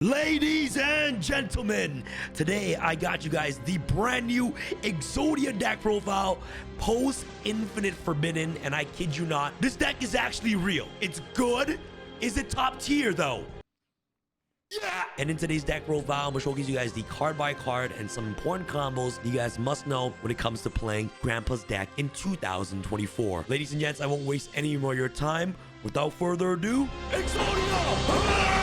Ladies and gentlemen, today I got you guys the brand new EXODIA deck profile, post Infinite Forbidden, and I kid you not, this deck is actually real. It's good. Is it top tier though? Yeah! And in today's deck profile, I'm gonna showcase you guys the card by card and some important combos you guys must know when it comes to playing Grandpa's deck in 2024. Ladies and gents, I won't waste any more of your time. Without further ado, EXODIA! Hooray!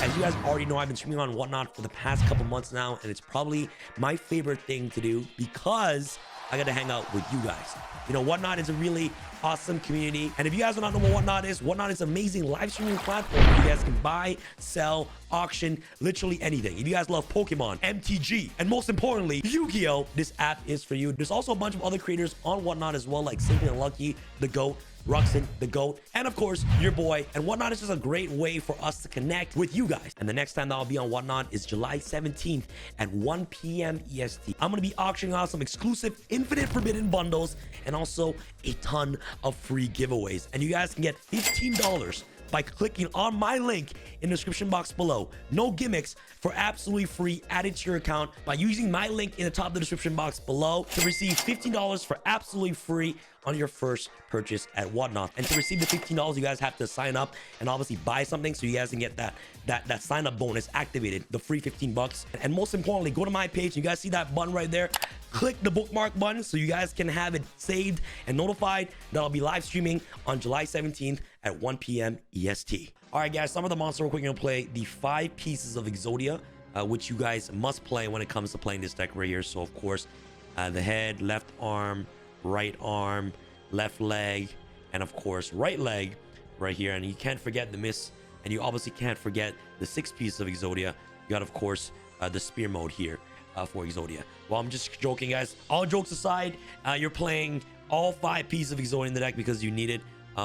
As you guys already know, I've been streaming on Whatnot for the past couple months now, and it's probably my favorite thing to do because I got to hang out with you guys. You know, Whatnot is a really awesome community, and if you guys do not know what Whatnot is an amazing live streaming platform where you guys can buy, sell, auction, literally anything. If you guys love Pokemon, MTG, and most importantly, Yu-Gi-Oh!, this app is for you. There's also a bunch of other creators on Whatnot as well, like Simply Unlucky, The GOAT, Ruxin, the GOAT, and of course, your boy. And Whatnot is just a great way for us to connect with you guys. And the next time that I'll be on Whatnot is July 17th at 1 p.m. EST. I'm going to be auctioning off some exclusive Infinite Forbidden bundles and also a ton of free giveaways. And you guys can get $15 by clicking on my link in the description box below. No gimmicks, for absolutely free, added to your account by using my link in the top of the description box below to receive $15 for absolutely free on your first purchase at Whatnot. And to receive the $15, you guys have to sign up and obviously buy something so you guys can get that sign up bonus activated, the free 15 bucks. And most importantly, go to my page. You guys see that button right there? Click the bookmark button so you guys can have it saved and notified that I'll be live streaming on July 17th at 1 p.m. EST. All right, guys, some of the monster real quick. We're gonna play the 5 pieces of EXODIA, which you guys must play when it comes to playing this deck right here. So of course, the head, left arm, right arm, left leg, and of course right leg right here. And you can't forget the miss, and you obviously can't forget the 6 pieces of EXODIA. You got of course the spear mode here for EXODIA. Well, I'm just joking, guys. All jokes aside, you're playing all 5 pieces of EXODIA in the deck because you need it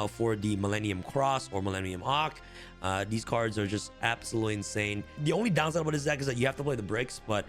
for the Millennium Cross or Millennium Arc. These cards are just absolutely insane. The only downside about this deck is that you have to play the bricks, but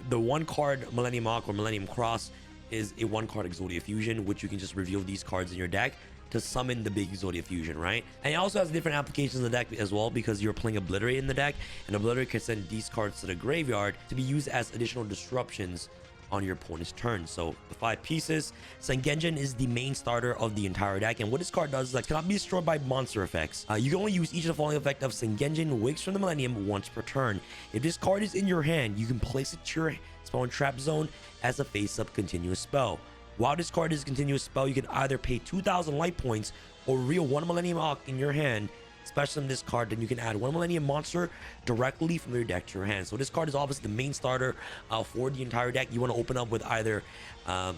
the one card Millennium Arc or Millennium Cross is a 1-card EXODIA fusion, which you can just reveal these cards in your deck to summon the big EXODIA fusion, right? And it also has different applications in the deck as well because you're playing Obliterate in the deck, and Obliterate can send these cards to the graveyard to be used as additional disruptions on your opponent's turn. So the 5 pieces, Sengenjin is the main starter of the entire deck, and what this card does is that cannot be destroyed by monster effects. You can only use each of the following effect of Sengenjin Wakes from the Millennium once per turn. If this card is in your hand, you can place it to your spawn trap zone as a face-up continuous spell. While this card is a continuous spell, you can either pay 2,000 light points or reveal 1 Millennium Arc in your hand. Special in this card, then you can add 1 Millennium monster directly from your deck to your hand. So this card is obviously the main starter for the entire deck. You want to open up with either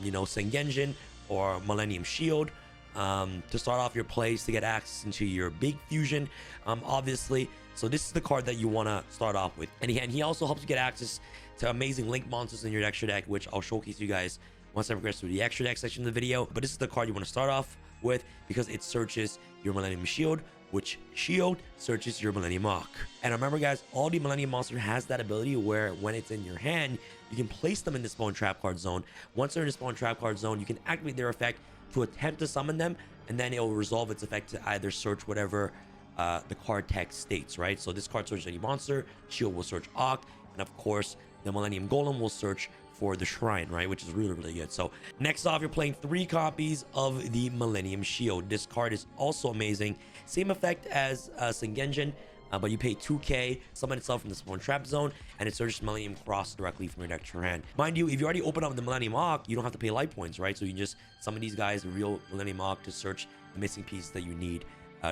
you know, Sengenjin or Millennium Shield to start off your plays to get access into your big fusion, obviously. So this is the card that you want to start off with, and he also helps you get access to amazing link monsters in your extra deck, which I'll showcase you guys once I progress through the extra deck section of the video. But this is the card you want to start off with because it searches your Millennium Shield, which Shield searches your Millennium Arc. And remember, guys, all the Millennium Monster has that ability where when it's in your hand, you can place them in the spawn trap card zone. Once they're in the spawn trap card zone, you can activate their effect to attempt to summon them, and then it will resolve its effect to either search whatever the card text states, right? So this card searches any monster, Shield will search Arc, and of course, the Millennium Golem will search for the Shrine, right? Which is really, really good. So next off, you're playing 3 copies of the Millennium Shield. This card is also amazing. Same effect as Sengenjin, but you pay 2k, summon itself from the spawn trap zone, and it searches Millennium Cross directly from your deck to your hand. Mind you, if you already open up the Millennium Arc, you don't have to pay light points, right? So you can just summon these guys, reveal Millennium Arc to search the missing pieces that you need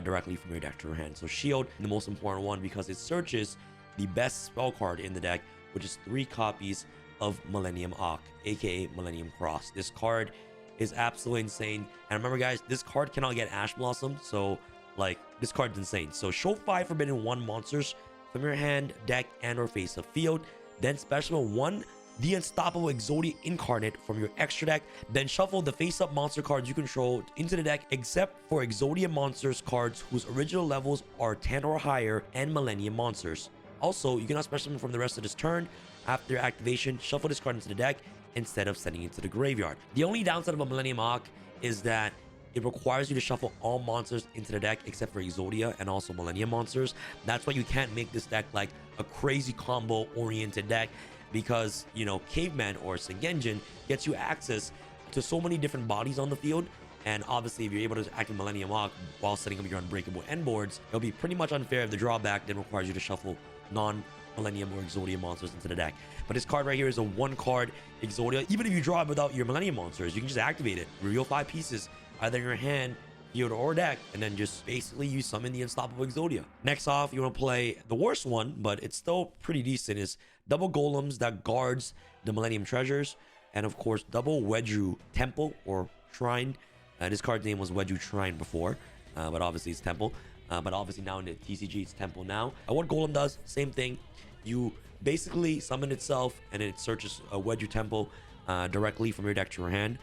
directly from your deck to your hand. So Shield, the most important one because it searches the best spell card in the deck, which is 3 copies of Millennium Arc, aka Millennium Cross. This card is absolutely insane. And remember, guys, this card cannot get Ash Blossom, so like this card's insane. So show 5 Forbidden 1 monsters from your hand, deck, and or face of field. Then special 1 the Unstoppable EXODIA Incarnate from your extra deck. Then shuffle the face-up monster cards you control into the deck, except for EXODIA monsters cards whose original levels are 10 or higher, and Millennium monsters. Also, you cannot special them from the rest of this turn. After activation, shuffle this card into the deck instead of sending it to the graveyard. The only downside of a Millennium Arc is that it requires you to shuffle all monsters into the deck except for Exodia and also Millennium monsters. That's why you can't make this deck like a crazy combo oriented deck, because, you know, Caveman or Sengenjin gets you access to so many different bodies on the field. And obviously, if you're able to activate Millennium Lock while setting up your unbreakable end boards, it'll be pretty much unfair if the drawback then requires you to shuffle non-Millennium or Exodia monsters into the deck. But this card right here is a 1-card Exodia. Even if you draw it without your Millennium monsters, you can just activate it, reveal 5 pieces, either in your hand, field, or deck, and then just basically you summon the unstoppable Exodia. Next off, you want to play the worst one, but it's still pretty decent, is double golems that guards the Millennium treasures, and of course double Wedru Temple or Shrine. This card's name was Wedru Shrine before, but obviously it's Temple. But obviously now in the TCG it's Temple now. And what Golem does, same thing. You basically summon itself and it searches a Wedru Temple directly from your deck to your hand,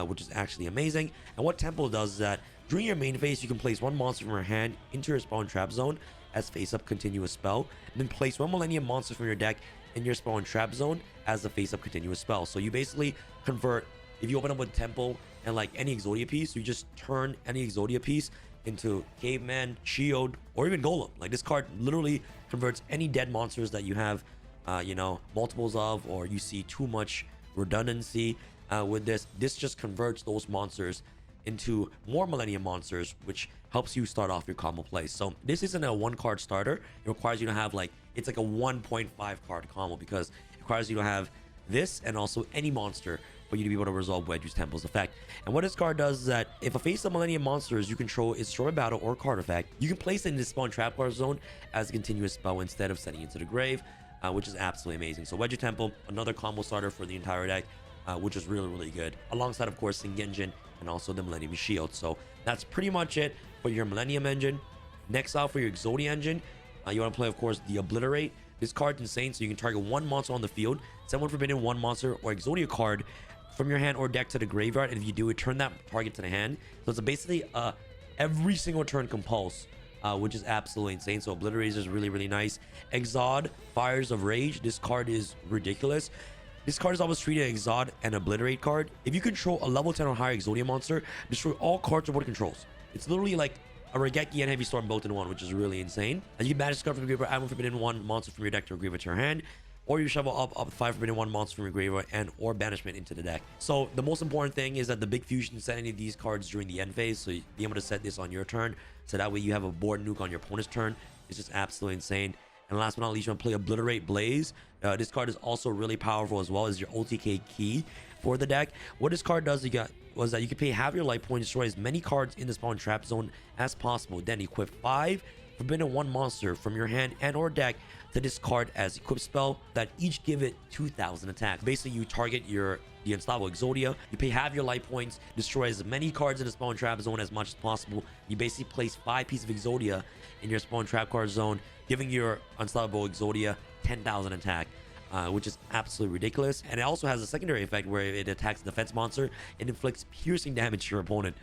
which is actually amazing. And what Temple does is that during your main phase, you can place 1 monster from your hand into your spawn trap zone as face-up continuous spell, and then place 1 Millennium monster from your deck in your spawn trap zone as a face-up continuous spell. So you basically convert, if you open up with Temple and like any Exodia piece, you just turn any Exodia piece into Caveman, Shield, or even Golem. Like, this card literally converts any dead monsters that you have, you know, multiples of, or you see too much redundancy with this. This just converts those monsters into more Millennium monsters, which helps you start off your combo play. So this isn't a 1-card starter. It requires you to have like, it's like a 1.5 card combo, because it requires you to have this and also any monster for you to be able to resolve Wedru's Temple's effect. And what this card does is that if a face of Millennium monsters you control is destroyed by battle or card effect, you can place it in the spawn trap card zone as a continuous spell instead of sending it to the grave, which is absolutely amazing. So Wedru Temple, another combo starter for the entire deck, which is really, really good. Alongside, of course, Sengenjin and also the Millennium Shield. So that's pretty much it for your Millennium engine. Next out, for your Exodia engine, you want to play, of course, the Obliterate. This card's insane, so you can target 1 monster on the field, send 1 forbidden 1 monster or Exodia card from your hand or deck to the graveyard, and if you do it, turn that target to the hand. So it's basically every single turn compulse, which is absolutely insane. So Obliterate is really, really nice. Exod, Fires of Rage. This card is ridiculous. This card is always treated as Exod and Obliterate card. If you control a level 10 or higher Exodia monster, destroy all cards your board controls. It's literally like a Regeki and Heavy Storm both in one, which is really insane. And you can banish this card from your graveyard, add 1 forbidden 1 monster from your deck to a graveyard to your hand, or you shovel up 5 forbidden 1 monsters from your graveyard and or banishment into the deck. So the most important thing is that the big fusion set any of these cards during the end phase, so you be able to set this on your turn, so that way you have a board nuke on your opponent's turn. It's just absolutely insane. And last but not least, you want to play Obliterate Blaze. This card is also really powerful as well as your OTK key for the deck. What this card does was that you can pay half your life points, destroy as many cards in the spawn trap zone as possible, then equip 5 forbidden 1 monster from your hand and or deck to this card as equip spell that each give it 2,000 attack. Basically, you target the unstoppable Exodia, you pay half your life points, destroy as many cards in the spawn trap zone as much as possible. You basically place 5 pieces of Exodia in your spawn trap card zone, giving your unstoppable Exodia 10,000 attack, which is absolutely ridiculous. And it also has a secondary effect where it attacks the defense monster and inflicts piercing damage to your opponent,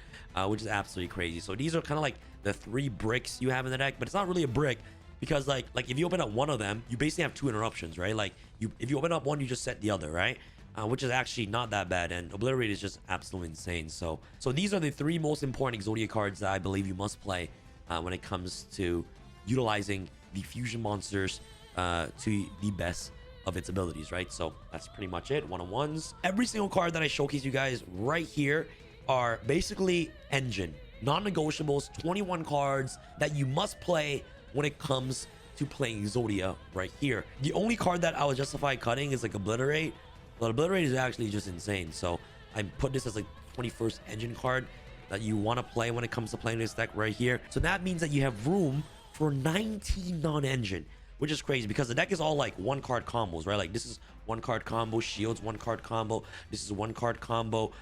which is absolutely crazy. So these are kind of like the 3 bricks you have in the deck, but it's not really a brick, because like if you open up one of them, you basically have 2 interruptions, right? Like if you open up one, you just set the other, right? Which is actually not that bad, and Obliterate is just absolutely insane. So these are the 3 most important Exodia cards that I believe you must play when it comes to utilizing the fusion monsters to the best of its abilities, right? So that's pretty much it. One-on-ones. Every single card that I showcase you guys right here are basically engine non-negotiables, 21 cards that you must play when it comes to playing Exodia right here. The only card that I would justify cutting is like Obliterate, but Obliterate is actually just insane. So I put this as like 21st engine card that you want to play when it comes to playing this deck right here. So that means that you have room for 19 non-engine, which is crazy because the deck is all like 1-card combos, right? Like this is 1-card combo, Shields 1-card combo, this is 1-card combo,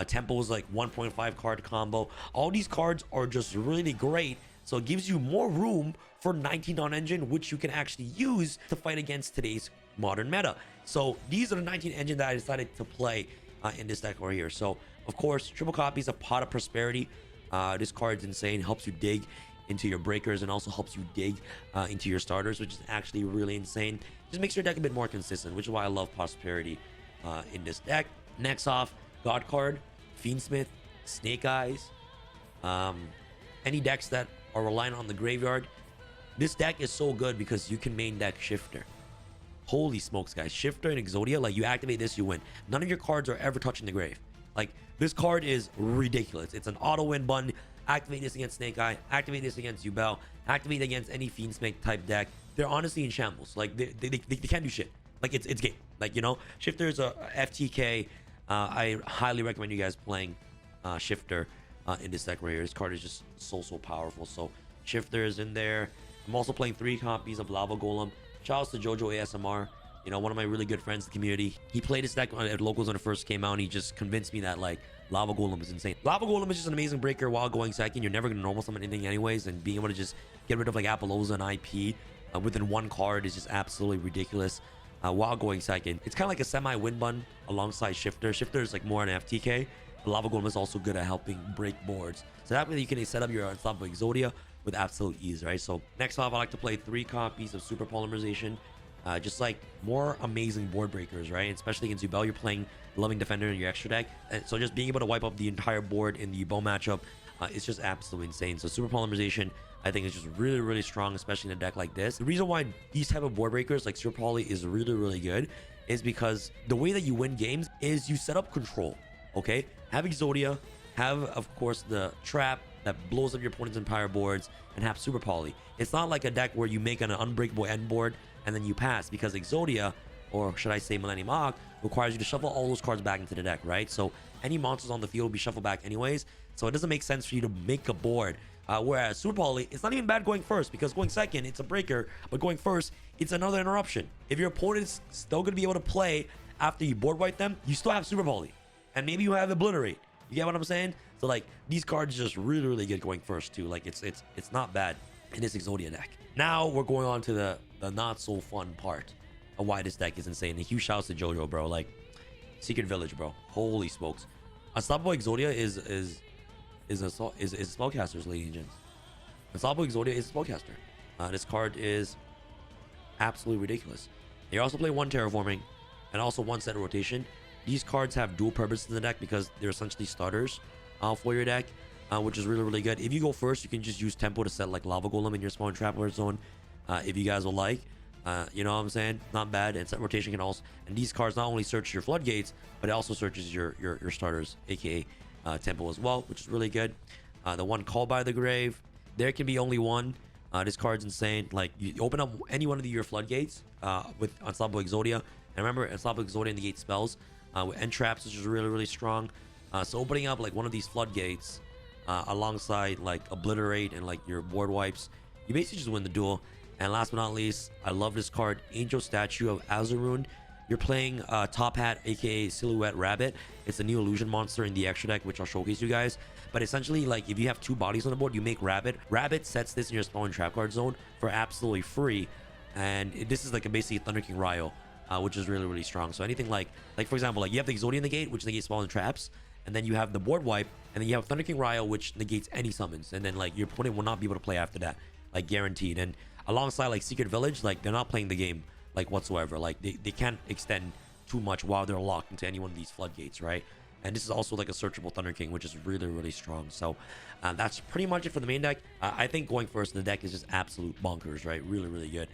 Temple is like 1.5 card combo. All these cards are just really great, so it gives you more room for 19 non-engine, which you can actually use to fight against today's modern meta. So these are the 19 engine that I decided to play in this deck right here. So of course, triple copies of Pot of Prosperity. This card's insane, helps you dig into your breakers and also helps you dig into your starters, which is actually really insane. Just makes your deck a bit more consistent, which is why I love Prosperity in this deck. Next off, God card, Fiendsmith, Snake Eyes, Any decks that are relying on the graveyard, this deck is so good because you can main deck Shifter. Holy smokes, guys. Shifter and Exodia, like, you activate this, you win. None of your cards are ever touching the grave. Like, this card is ridiculous. It's an auto win button. Activate this against Snake Eye. Activate this against Yubel. Activate against any Fiend Snake type deck. They're honestly in shambles. Like, they can't do shit. Like, it's game. Like, you know, Shifter is a FTK. I highly recommend you guys playing Shifter in this deck right here. This card is just so powerful. So, Shifter is in there. I'm also playing 3 copies of Lava Golem. Shout out to Jojo ASMR, you know, one of my really good friends in the community. He played this deck at locals when it first came out, and he just convinced me that, like, Lava Golem is insane. Lava Golem is just an amazing breaker while going second. You're never going to normal summon anything anyways, and being able to just get rid of, like, Appaloosa and IP within one card is just absolutely ridiculous while going second. It's kind of like a semi-win button alongside Shifter. Shifter is, like, more an FTK. But Lava Golem is also good at helping break boards. So that way you can set up your Unstoppable Exodia with absolute ease, right? So next off, I like to play 3 copies of Super Polymerization. Just like more amazing board breakers, right? Especially against Yubel, you're playing Loving Defender in your extra deck. And so just being able to wipe up the entire board in the Yubel matchup is just absolutely insane. So Super Polymerization, I think, is just really strong, especially in a deck like this. The reason why these type of board breakers like Super Poly is really good is because the way that you win games is you set up control, okay? Have Exodia, have, of course, the trap that blows up your opponent's entire boards, and have Super Poly. It's not like a deck where you make an unbreakable end board and then you pass, because Exodia, or should I say Millennium Arc, requires you to shuffle all those cards back into the deck, right? So any monsters on the field will be shuffled back anyways, so it doesn't make sense for you to make a board. Whereas Super Poly, it's not even bad going first, because going second, it's a breaker, but going first, it's another interruption. If your opponent's still going to be able to play after you board wipe them, you still have Super Poly, and maybe you have Obliterate. You get what I'm saying? So, like, these cards are just really good going first too. Like, it's not bad in this Exodia deck. Now we're going on to the not so fun part of why this deck is insane. And huge shouts to Jojo, bro. Like, Secret Village, bro. Holy smokes. Unstoppable Exodia is a spellcaster's, ladies and gents. Unstoppable Exodia is a spellcaster. This card is absolutely ridiculous. You also play 1 terraforming and also 1 set of rotation. These cards have dual purpose in the deck because they're essentially starters for your deck, which is really good. If you go first, you can just use tempo to set like Lava Golem in your spawn trap zone, if you guys will like. You know what I'm saying? Not bad. And set rotation can also, and these cards not only search your floodgates, but it also searches your starters, aka tempo as well, which is really good. The 1 Call by the Grave, there can be only 1. This card's insane. Like, you open up any one of your floodgates with Unstoppable Exodia, and remember, Unstoppable Exodia negates spells with end traps, which is really strong. So opening up like one of these floodgates alongside like Obliterate and like your board wipes, you basically just win the duel. And last but not least, I love this card, Angel Statue of Azurune. You're playing Top Hat, aka Silhouette Rabbit. It's a new illusion monster in the extra deck, which I'll showcase you guys. But essentially, like, if you have 2 bodies on the board, you make Rabbit. Rabbit sets this in your spawn trap card zone for absolutely free. And this is like a basically Thunder King Ryo, which is really strong. So anything like for example, like you have the Exodia negate, which negates spawn and traps, and then you have the board wipe, and then you have Thunder King Ryo, which negates any summons, and then like your opponent will not be able to play after that, like guaranteed. And alongside like Secret Village, like they're not playing the game like whatsoever. Like they can't extend too much while they're locked into any one of these floodgates, right? And this is also like a searchable Thunder King, which is really strong. So that's pretty much it for the main deck. I think going first in the deck is just absolute bonkers, right? Really good.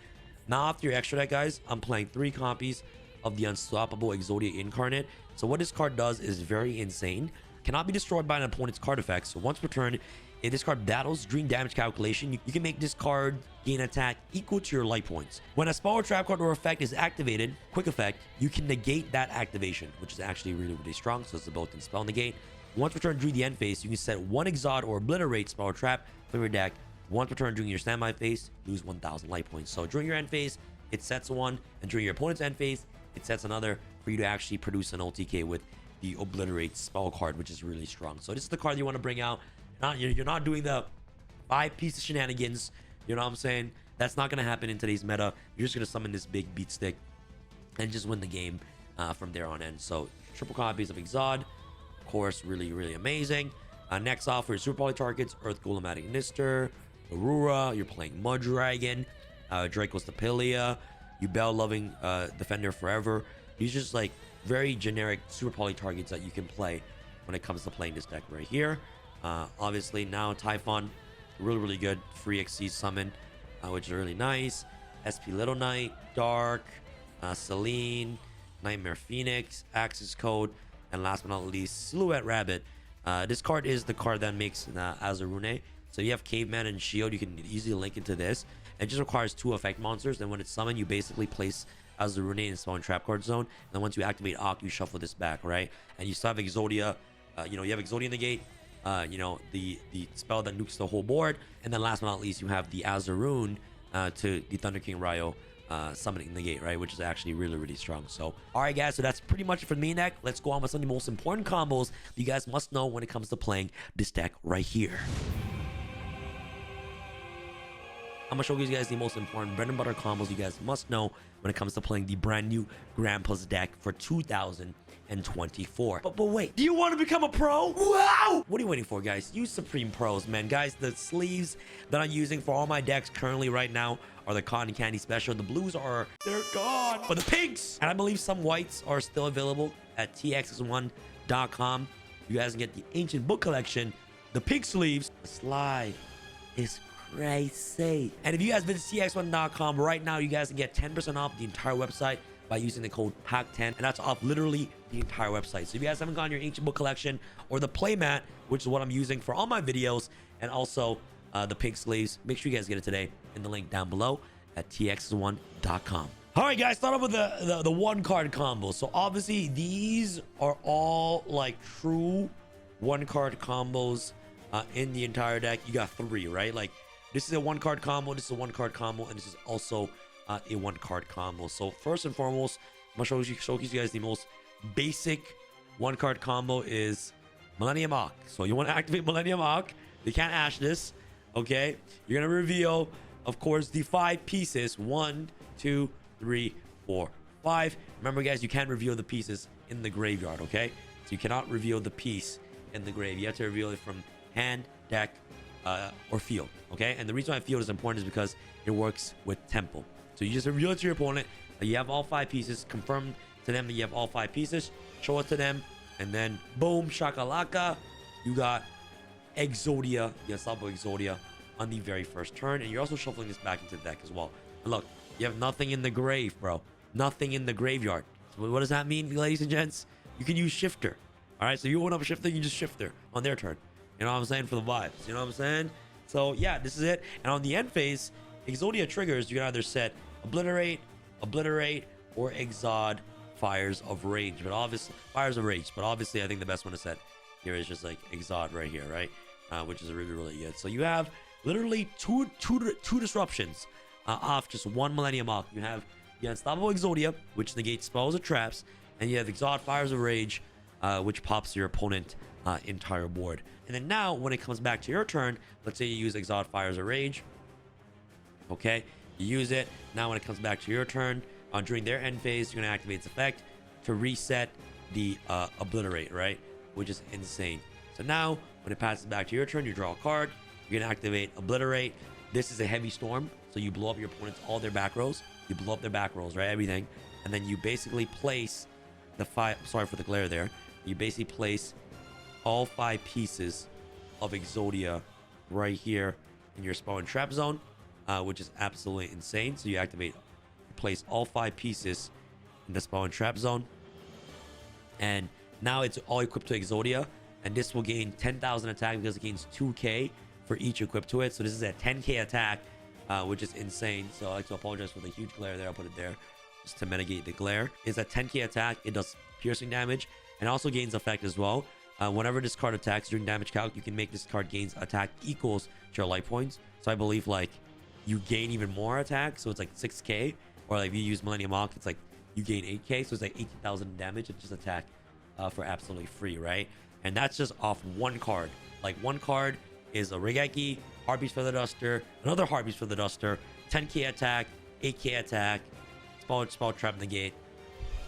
Now after your extra deck, guys, I'm playing 3 copies of the Unstoppable Exodia Incarnate. So what this card does is very insane. Cannot be destroyed by an opponent's card effect. So once per turn, if this card battles during damage calculation, you can make this card gain attack equal to your life points. When a spell or trap card or effect is activated, quick effect, you can negate that activation, which is actually really strong. So it's a built-in spell negate. Once per turn during the end phase, you can set 1 Exod or Obliterate spell or trap from your deck. Once per turn during your standby phase, lose 1,000 life points. So during your end phase, it sets 1, and during your opponent's end phase, it sets another for you to actually produce an OTK with the Obliterate spell card, which is really strong. So this is the card you want to bring out. You're not doing the 5-piece of shenanigans. You know what I'm saying? That's not going to happen in today's meta. You're just going to summon this big beat stick and just win the game from there on in. So triple copies of Exod, of course, really amazing. Next off for your Super Poly targets, Earth Golematic Nister, Aurora, you're playing Mud Dragon, Draco's Stapelia, Yubel Loving Defender Forever. These are just like very generic Super Poly targets that you can play when it comes to playing this deck right here. Obviously now Typhon, really good free XC summon, which is really nice. SP Little Knight, Dark, Celine, Nightmare Phoenix, Axis Code, and last but not least, Silhouette Rabbit. This card is the card that makes Azarune. So you have Caveman and Shield, you can easily link into this. It just requires 2 effect monsters, and when it's summoned, you basically place Azarune in spawn trap card zone. And then once you activate Ak, you shuffle this back, right? And you still have Exodia. You have Exodia in the gate. The spell that nukes the whole board. And then last but not least, you have the Azarune to the Thunder King Ryo summoning the gate, right? Which is actually really strong. So, all right, guys. So that's pretty much it for the main deck. Let's go on with some of the most important combos you guys must know when it comes to playing this deck right here. I'm gonna show you guys the most important bread and butter combos you guys must know when it comes to playing the brand new Grand Plus deck for 2024. But wait, do you want to become a pro? Wow! What are you waiting for, guys? Use Supreme Pros, man. Guys, the sleeves that I'm using for all my decks currently right now are the Cotton Candy Special. The blues they're gone. But the pinks, and I believe some whites are still available at tx1.com. You guys can get the Ancient Book Collection, the pink sleeves. The slide is crazy. And if you guys visit tx1.com right now, you guys can get 10% off the entire website by using the code PAC10, and that's off literally the entire website. So if you guys haven't gotten your Ancient Book Collection or the playmat, which is what I'm using for all my videos, and also the pink sleeves, make sure you guys get it today in the link down below at tx1.com. All right, guys, start off with the one card combo. So obviously these are all like true one card combos in the entire deck. You got 3, right? Like, this is a one card combo, this is a one card combo, and this is also a one card combo. So first and foremost, I'm gonna showcase you guys the most basic one card combo is Millennium Arc. So you want to activate Millennium Arc, you can't ash this, okay? You're gonna reveal, of course, the 5 pieces. 1, 2, 3, 4, 5. Remember, guys, you can't reveal the pieces in the graveyard, okay? So you cannot reveal the piece in the grave. You have to reveal it from hand, deck, or field, okay? And the reason why field is important is because it works with tempo. So you just reveal it to your opponent that you have all 5 pieces, confirm to them that you have all 5 pieces, show it to them, and then boom, shakalaka, you got Exodia, the Unstoppable Exodia on the very first turn, and you're also shuffling this back into the deck as well. And look, you have nothing in the grave, bro. Nothing in the graveyard. So what does that mean, ladies and gents? You can use Shifter. All right, so you open up a Shifter, you just Shifter on their turn. You know what I'm saying? For the vibes. You know what I'm saying? So yeah, this is it. And on the end phase, Exodia triggers, you can either set Obliterate, or Exod Fires of Rage. But obviously, Fires of Rage. But obviously, I think the best one to set here is just like Exod right here, right? Which is really good. So you have literally two disruptions off just one Millennium Arc. You have the Unstoppable Exodia, which negates spells or traps, and you have Exod Fires of Rage, which pops your opponent entire board. And then now, when it comes back to your turn, let's say you use Exod Fires of Rage. Okay, you use it. Now, when it comes back to your turn, during their end phase, you're going to activate its effect to reset the Obliterate, right? Which is insane. So now, when it passes back to your turn, you draw a card. You're going to activate Obliterate. This is a heavy storm. So you blow up your opponent's all their back rows. You blow up their back rows, right? Everything. And then you basically place the 5... Sorry for the glare there. You basically place all 5 pieces of Exodia right here in your spawn trap zone, which is absolutely insane. So you activate, place all 5 pieces in the spawn trap zone, and now it's all equipped to Exodia, and this will gain 10,000 attack because it gains 2k for each equipped to it. So this is a 10k attack, which is insane. So I like to apologize for the huge glare there. I'll put it there just to mitigate the glare. It's a 10k attack. It does piercing damage and also gains effect as well. Whenever this card attacks during damage calc, you can make this card gains attack equals to your life points. So I believe like you gain even more attack, so it's like 6k, or like if you use Millennium Arc, it's like you gain 8k, so it's like 18,000 damage and just attack for absolutely free, right? And that's just off one card. Like one card is a Regeki, Harpies Feather Duster, another Harpies Feather Duster, 10k attack, 8k attack, spell trap negate.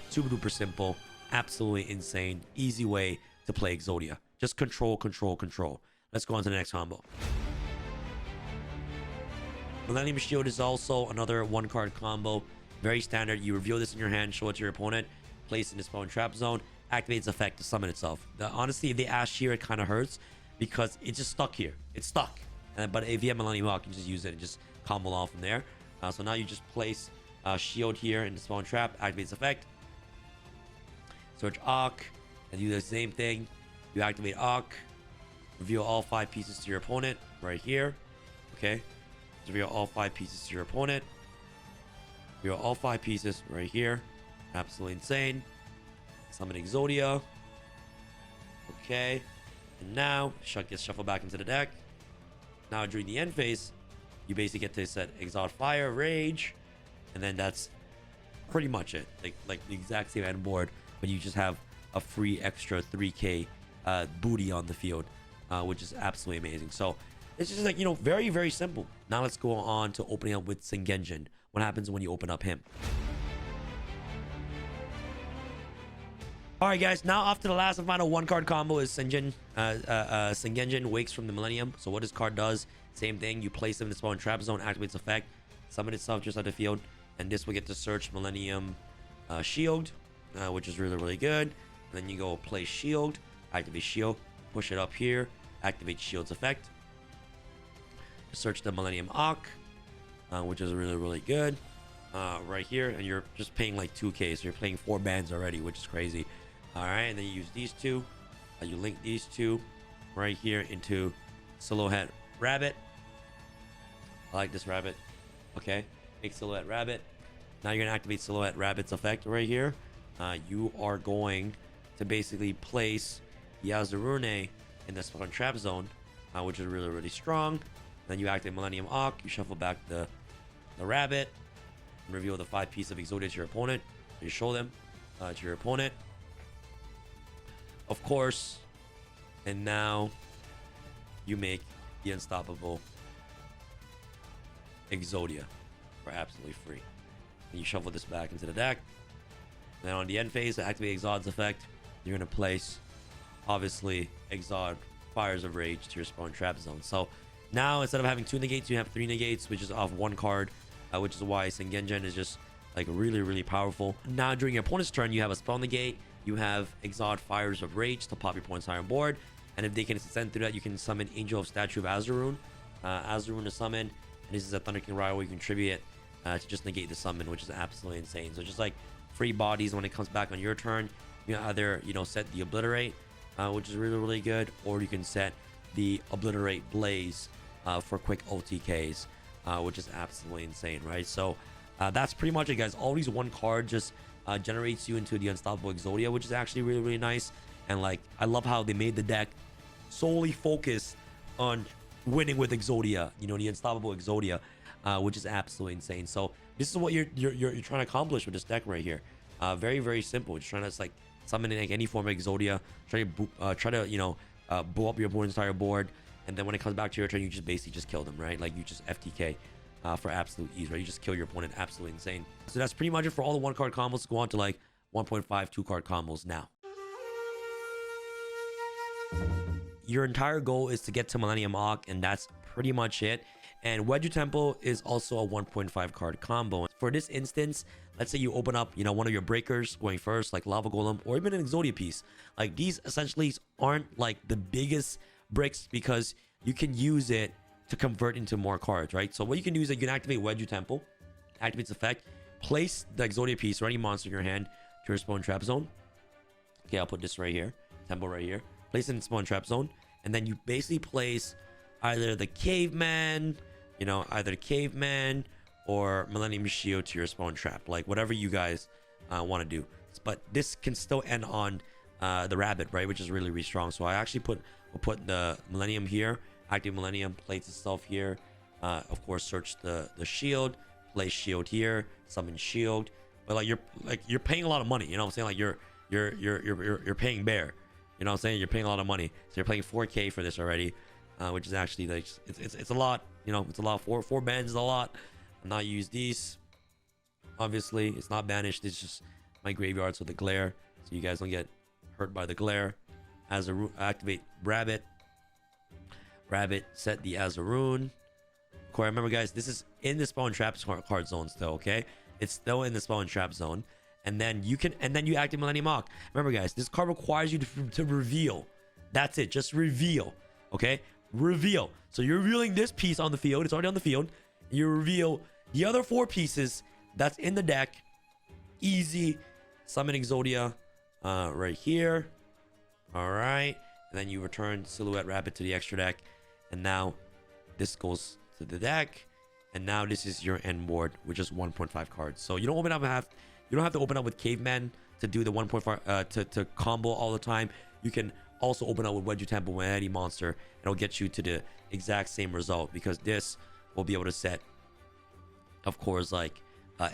Super duper simple, absolutely insane, easy way to play Exodia. Just control. Let's go on to the next combo. Millennium Shield is also another one card combo. Very standard. You reveal this in your hand, show it to your opponent, place it in the spawn trap zone, activates effect to summon itself. Honestly, if they ash here, it kind of hurts because it's just stuck here. It's stuck. But if you have Millennium Hawk, you just use it and just combo off from there. So now you just place shield here in the spawn trap, activates effect. Search Arc, and do the same thing. You activate Arc, reveal all 5 pieces to your opponent right here. Okay, reveal all 5 pieces to your opponent. Reveal all 5 pieces right here. Absolutely insane. Summon EXODIA. Okay, and now gets shuffled back into the deck. Now during the end phase, you basically get to set Exalt Fire, Rage, and then that's pretty much it. Like the exact same end board, but you just have a free extra 3k booty on the field, which is absolutely amazing. So it's just like, you know, very, very simple. Now let's go on to opening up with Sengenjin. What happens when you open up him? All right, guys. Now after the last and final 1-card combo is Sengenjin wakes from the Millennium. So what this card does, same thing. You place him in the spawn trap zone, activates effect, summon itself just out the field, and this will get to search Millennium Shield, which is really, really good. And then you go play Shield, activate Shield, push it up here, activate Shield's effect, search the Millennium Arc, which is really, really good. Right here, and you're just paying like 2k, so you're playing 4 bands already, which is crazy. All right, and then you use these two, you link these two right here into Silhouette Rabbit. I like this rabbit. Okay, make Silhouette Rabbit. Now you're gonna activate Silhouette Rabbit's effect right here. You are going to basically place Yazurune in the spawn trap zone, which is really, really strong. Then you activate Millennium Arc, you shuffle back the rabbit, reveal the 5 pieces of EXODIA to your opponent. You show them to your opponent, of course, and now you make the unstoppable EXODIA for absolutely free. And you shuffle this back into the deck. Then on the end phase, to activate Exod's effect, you're going to place, obviously, Exod Fires of Rage to your spawn trap zone. So now instead of having 2 negates, you have 3 negates, which is off 1 card. Which is why Sengenjin is just like really, really powerful. Now during your opponent's turn, you have a spell negate, you have Exalt Fires of Rage to pop your opponent's entire board, and if they can send through that, you can summon Angel of Statue of Azurune. Azurune to summon, and this is a Thunder King rival. You can tribute it to just negate the summon, which is absolutely insane. So just like free bodies when it comes back on your turn, you can either, you know, set the Obliterate, which is really, really good, or you can set the Obliterate Blaze for quick OTKs. Which is absolutely insane, right? So that's pretty much it, guys. All these 1 card just generates you into the unstoppable EXODIA, which is actually really, really nice. And like, I love how they made the deck solely focus on winning with EXODIA, you know, the unstoppable EXODIA, which is absolutely insane. So this is what you're trying to accomplish with this deck right here. Very, very simple. Just trying to like summon in like any form of EXODIA, try to you know, blow up your opponent's entire board. And then when it comes back to your turn, you just basically just kill them, right? Like you just FTK for absolute ease, right? You just kill your opponent. Absolutely insane. So that's pretty much it for all the 1-card combos. Go on to like 1.5, 2-card combos now. Your entire goal is to get to Millennium Arc, and that's pretty much it. And Wedge Temple is also a 1.5 card combo. For this instance, let's say you open up, you know, one of your breakers going first, like Lava Golem, or even an EXODIA piece. Like these essentially aren't like the biggest bricks because you can use it to convert into more cards, right? So what you can do is that you can activate Wedge Temple, activates effect, place the EXODIA piece or any monster in your hand to your spawn trap zone. Okay, I'll put this right here, Temple right here, place it in spawn trap zone, and then you basically place either the Caveman, you know, either the Caveman or Millennium Shield to your spawn trap, like whatever you guys want to do. But this can still end on the rabbit, right, which is really, really strong. So I actually we'll put the Millennium here, active Millennium, place itself here, of course search the shield, place shield here, summon shield. But like you're paying a lot of money, you know what I'm saying? Like you're paying bear, you know what I'm saying? You're paying a lot of money, so you're paying 4k for this already, which is actually like it's a lot, you know. It's a lot. Four bands is a lot. I'm not use these, obviously it's not banished, it's just my graveyard, so the glare, so you guys don't get hurt by the glare. As a activate rabbit, set the Azurune. Of course, remember guys, this is in the spawn trap card zone still, okay? It's still in the spawn trap zone. And then you activate Millennium Arc. Remember guys, this card requires you to reveal. That's it, just reveal Okay, reveal. So you're revealing this piece on the field. It's already on the field. You reveal the other 4 pieces that's in the deck. Easy. Summon EXODIA right here. All right. And then you return Silhouette Rabbit to the extra deck. And now this goes to the deck. And now this is your end board with just 1.5 cards. So you don't have to open up with Caveman to do the 1.5 to combo all the time. You can also open up with Wedge Temple with any monster. It'll get you to the exact same result, because this will be able to set, of course, like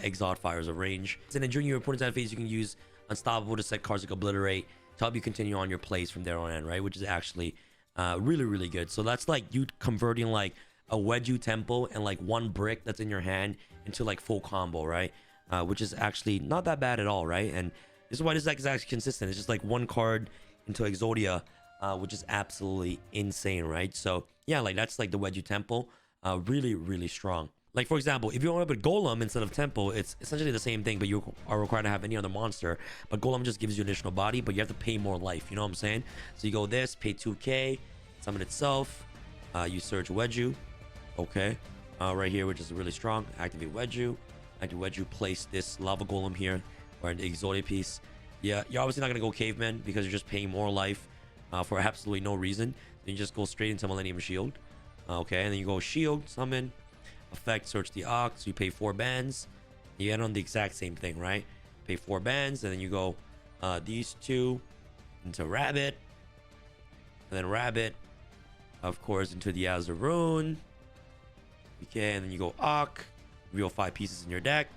Exod Fires of range. And then during your opponent's end phase, you can use Unstoppable to set cards like Obliterate to help you continue on your plays from there on in, right? Which is actually really, really good. So that's like you converting like a Wedge Temple and like 1 brick that's in your hand into like full combo, right? Which is actually not that bad at all, right? And this is why this deck is actually consistent. It's just like 1 card into Exodia, which is absolutely insane, right? So yeah, like that's like the Wedge Temple, really, really strong. Like, for example, if you want to put Golem instead of Temple, it's essentially the same thing, but you are required to have any other monster. But Golem just gives you additional body, but you have to pay more life. You know what I'm saying? So you go this, pay 2k, summon itself, you search Wedge, okay, right here, which is really strong. Activate Wedge, place this Lava Golem here, or an Exodia piece. Yeah, you're obviously not going to go Caveman because you're just paying more life for absolutely no reason. Then you just go straight into Millennium Shield. Okay, and then you go Shield, summon, effect, search the Ox. You pay 4 bands. You end on the exact same thing, right? Pay 4 bands, and then you go these 2 into Rabbit. And then Rabbit, of course, into the Azaroon. Okay, and then you go Ock. Reveal 5 pieces in your deck.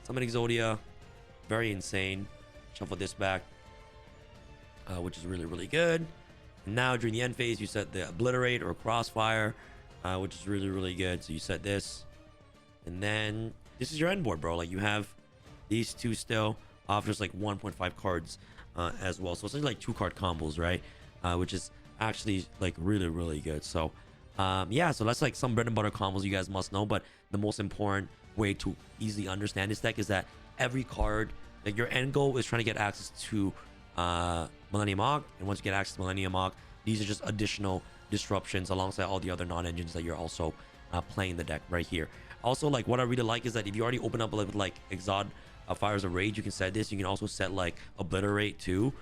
Summon Exodia. Very insane. Shuffle this back, which is really, really good. And now during the end phase, you set the Obliterate or Crossfire, which is really, really good. So you set this, and then this is your end board, bro. Like, you have these 2 still, offers like 1.5 cards as well. So it's like 2 card combos, right? Which is actually like really, really good. So yeah, so that's like some bread and butter combos you guys must know. But the most important way to easily understand this deck is that every card, like, your end goal is trying to get access to Millennium Ogg, and once you get access to Millennium Ogg, these are just additional disruptions alongside all the other non-engines that you're also playing the deck right here. Also, like, what I really like is that if you already open up with like Exod Fires of Rage, you can set this. You can also set like Obliterate too,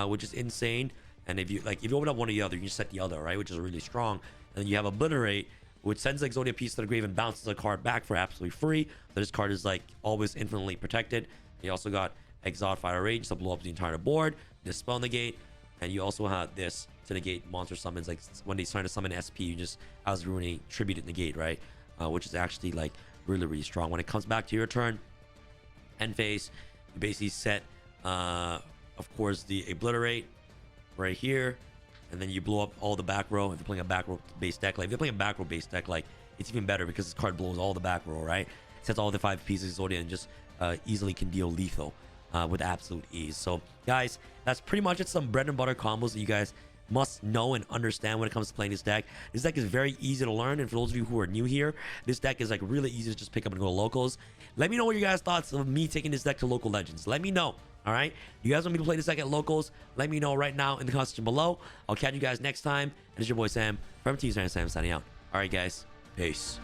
which is insane. And if you open up one or the other, you can set the other, right, which is really strong. And then you have Obliterate, which sends the Exodia piece to the grave and bounces a card back for absolutely free. So this card is like always infinitely protected. You also got Exod Fire Rage to blow up the entire board, Dispel Negate, and you also have this to negate monster summons. Like, when they trying to summon SP, you just Azaroon tribute it negate, right? Which is actually like really, really strong. When it comes back to your turn, end phase, you basically set of course the Obliterate right here, and then you blow up all the back row. If you're playing a back row based deck, like if you're playing a back row based deck, like, it's even better because this card blows all the back row, right? Sets all the 5 pieces Exodia and just easily can deal lethal with absolute ease. So guys, that's pretty much it. Some bread and butter combos that you guys must know and understand when it comes to playing this deck. This deck is very easy to learn, and for those of you who are new here, this deck is like really easy to just pick up and go to locals. Let me know what your guys' thoughts of me taking this deck to local legends. Let me know. All right, you guys want me to play this deck at locals? Let me know right now in the comment section below. I'll catch you guys next time. And it's your boy Sam from Team Sam signing out. All right, guys, peace.